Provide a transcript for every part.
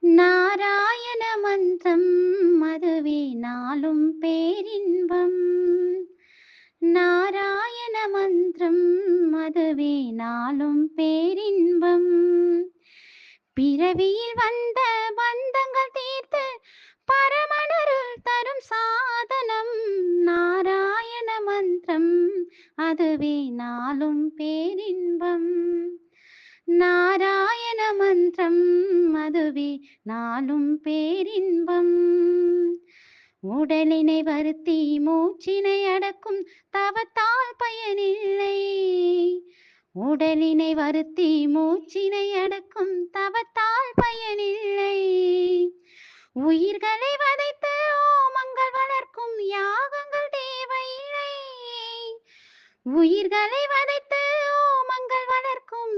நாராயண மந்திரம் அதுவே நாளும் பேரின்பம். நாராயண மந்திரம் அதுவே நாளும் பேரின்பம். பிறவியில் வந்த பந்தங்கள் தீர்த்து பரமனருள் தரும் சாதனம் நாராயண மந்திரம் அதுவே நாளும் பேரின்பம். நாராயண மந்திரம் அதுவே நாளும் பேரின்பம். உடலினை வருத்தி மூச்சினை அடக்கும் தவத்தால் பயனில்லை. உடலினை வருத்தி மூச்சினை அடக்கும் தவத்தால் பயனில்லை. உயிர்களை வதைத்து ஓமங்கள் வளர்க்கும் யாகங்கள் தேவையில்லை. உயிர்களை வதைத்து ஓமங்கள் வளர்க்கும்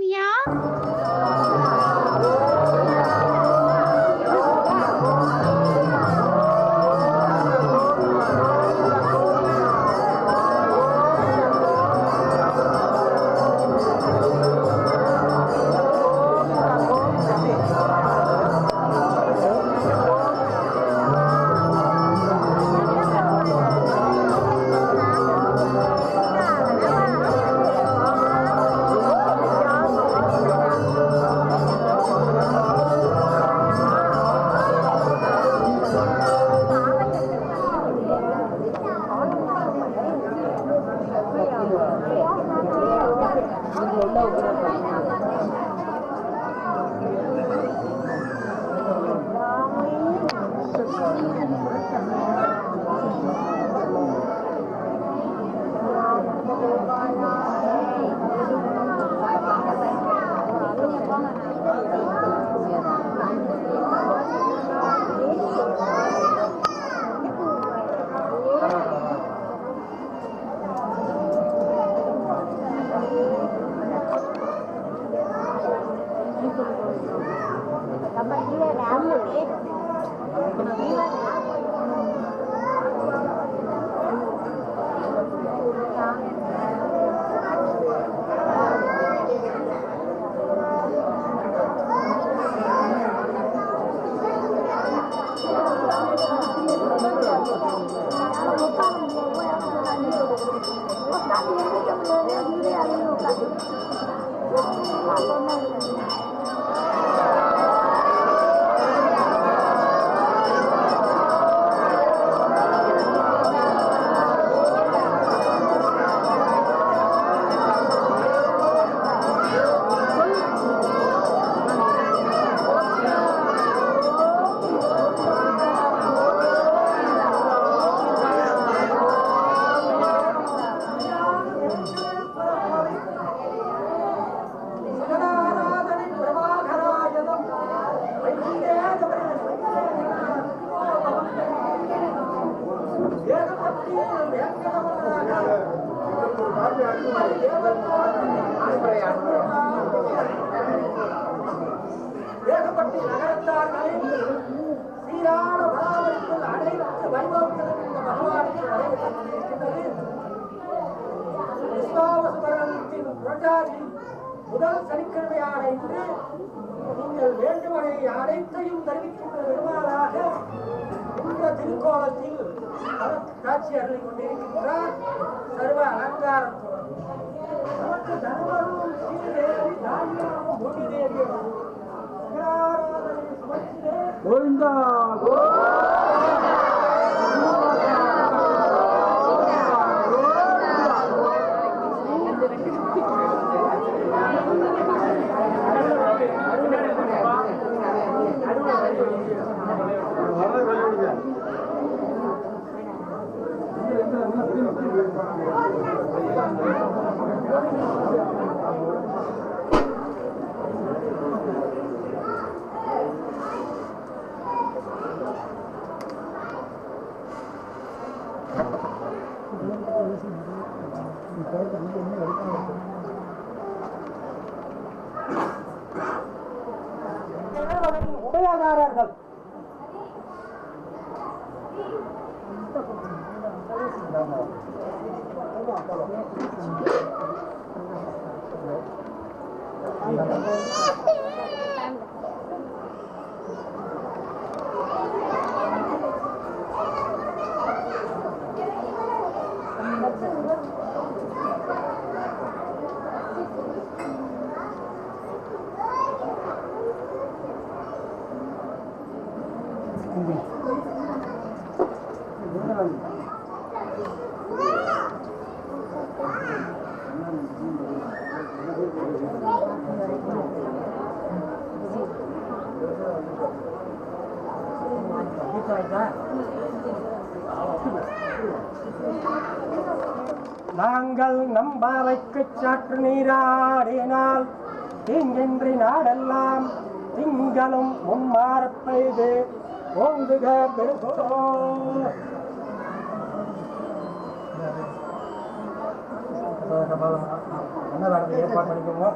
முதல் சனிக்கிழமையான இன்று நீங்கள் வேண்டுமனை அனைத்தையும் தெரிவிக்கின்ற பெருமாளாக இந்த திருக்கோலத்தில் காட்சி அருளிக் கொண்டிருக்கின்றார். சர்வ அலங்காரத்துடன் நமக்கு தர்மரும் ஸ்ரீதேவி தானியாவும் பூமிதேவி கோவிந்தா உடையாதாரர்கள் நாங்கள் நம்பாவைக்கு சாற்று நீராடினால் தீங்கின்றி நாடெல்லாம் திங்களும் முன்மாற பெய்து ஓங்குக பெருகோ. ஏற்பாடு பண்ணிக்கோங்க.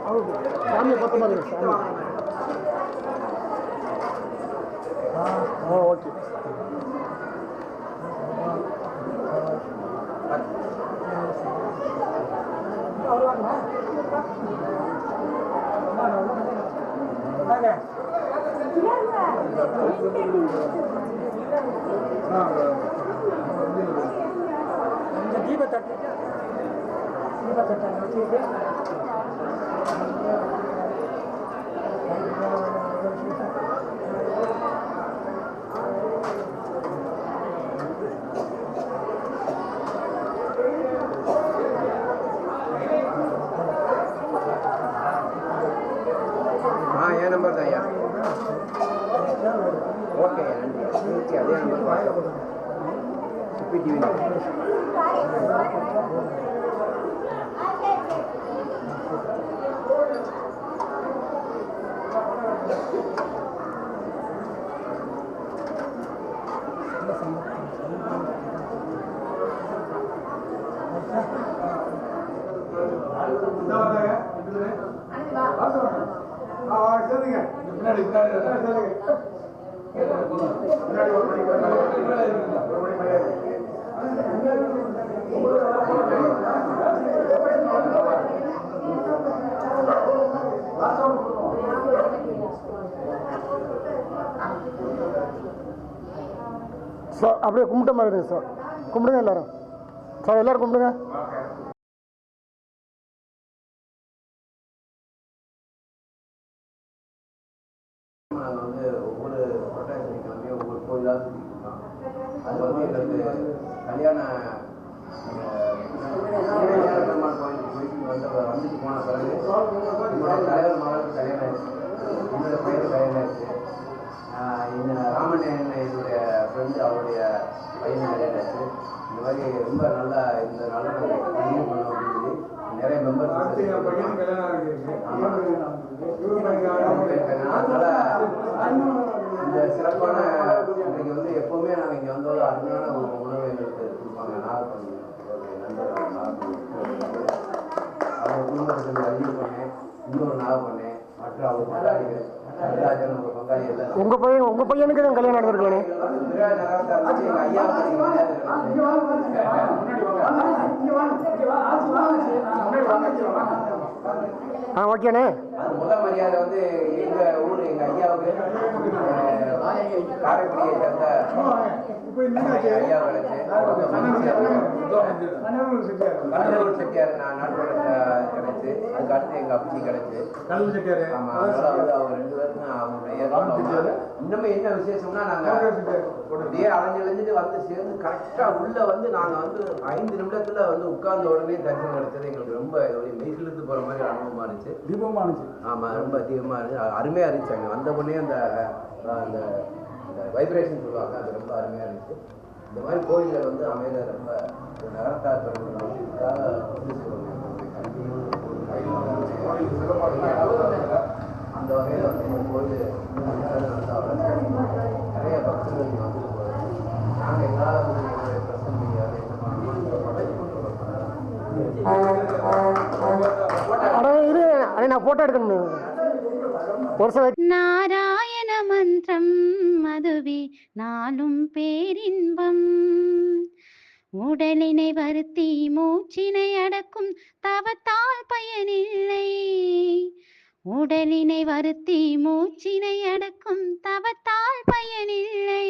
அந்த சாமியை பார்த்த மாதிரி சாமி. ஓகே. தீபத்தட்டு வச்சுக்கிட்டு என் நம்பர் தான் ஐயா. ஓகே அதே நம்பர் டிவி. சார் அப்படியே கும்பிட்ட மாதிரி இருக்குங்க சார். கும்பிடுங்க எல்லாரும். சார் எல்லாரும் கும்பிடுங்க. நாங்கள் வந்து ஒவ்வொரு புரட்டாசி ஒவ்வொரு கோயிலாக சுற்றிருக்கோம். அது வந்து எங்களுக்கு கல்யாண பெருமாள் கோயிலுக்கு போயிட்டு வந்துட்டு போன பிறகு என்னுடைய தலைவர் மகளுக்கு கல்யாணம் ஆயிடுச்சு, என்னுடைய பையனுக்கு கல்யாணம் ஆயிடுச்சு. இந்த ராமண்ணன் என்னுடைய ஃப்ரெண்டு அவருடைய பையனுக்கு கல்யாணம் ஆயிடுச்சு. இந்த மாதிரி ரொம்ப நல்லா இந்த நாளில் நாங்கள் கல்யாணம் பண்ணோம் அப்படின்னு சொல்லி நிறைய மெம்பர்ஸ் இந்த சிறப்பான இன்றைக்கு வந்து எப்போவுமே நாங்கள் இங்கே வந்தோம் அருமையான உணவு எங்களுக்கு கொடுப்பாங்க. நாகப்பண்ணு நண்பர்கள் அவங்க குடும்பத்துக்கு அறிவு பண்ணேன், இன்னொரு நாகப்பண்ணேன், மற்ற அவர் பங்காளிகள் நடராஜன் அவங்க பங்காளி எல்லாம். உங்க பையனுக்கு தான் கல்யாணம் நடந்திருக்கே. எங்கள் ஐயா ஓகேண்ணே. அது முதல் மரியாதை வந்து எங்க ஊர் எங்க ஐயாவுக்கு காரைக்குடியை சேர்ந்த ஐயா கிடைச்சு கண்ணூர் செட்டியார் நாட்டோட கிடைச்சு. அதுக்கு அடுத்து எங்க அப்பச்சி கிடைச்சு. ஆமா, அதனால வந்து அவங்க 2 பேருக்கும் அவங்களுடைய இன்னுமே என்ன விசேஷம்னா நாங்க அப்படியே அலைஞ்சு வந்து சேர்ந்து கரெக்டா உள்ள வந்து நாங்க வந்து 5 நிமிடத்துல வந்து உட்கார்ந்த உடனே தரிசனம் கிடைச்சது எங்களுக்கு ரொம்ப மெய்சிலிருந்து போற மாதிரி அனுபவமா இருந்துச்சு. தீபமா இருந்துச்சு. ஆமா, ரொம்ப தீபமா இருந்துச்சு, அருமையா இருந்துச்சு. அங்க வந்த உடனே அந்த வைப்ரேஷன் சொல்லுவாங்க, அது ரொம்ப அருமையா இருந்துச்சு. இந்த மாதிரி கோயில்கள் வந்து அமையில ரொம்ப நகரத்தாக்க அந்த வகையில் வந்து இந்த கோயில் நிறைய பக்தர்கள் இங்கே வந்துட்டு போகிறாங்க. நாங்கள் எங்களால் வந்து எங்களுடைய பிரசன்ட் முடியாது நான் போட்டோ எடுக்கணும் ஒரு சில நாராயண மந்திரம் அதுவே நாளும் பேரின்பம். உடலினை வருத்தி மூச்சினை அடக்கும் தவத்தால் பயனில்லை. உடலினை வருத்தி மூச்சினை அடக்கும் தவத்தால் பயனில்லை.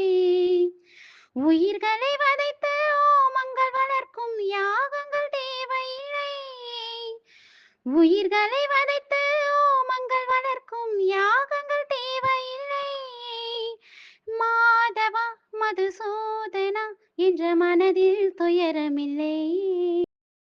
உயிர்களை வதைத்து ஓமங்கள் வளர்க்கும் யாகங்கள் தேவையில்லை. உயிர்களை வதைத்து ஓமங்கள் வளர்க்கும் யாகங்கள் தேவையில்லை. மாதவா மதுசூதனா என்ற மனதில் துயரமில்லை.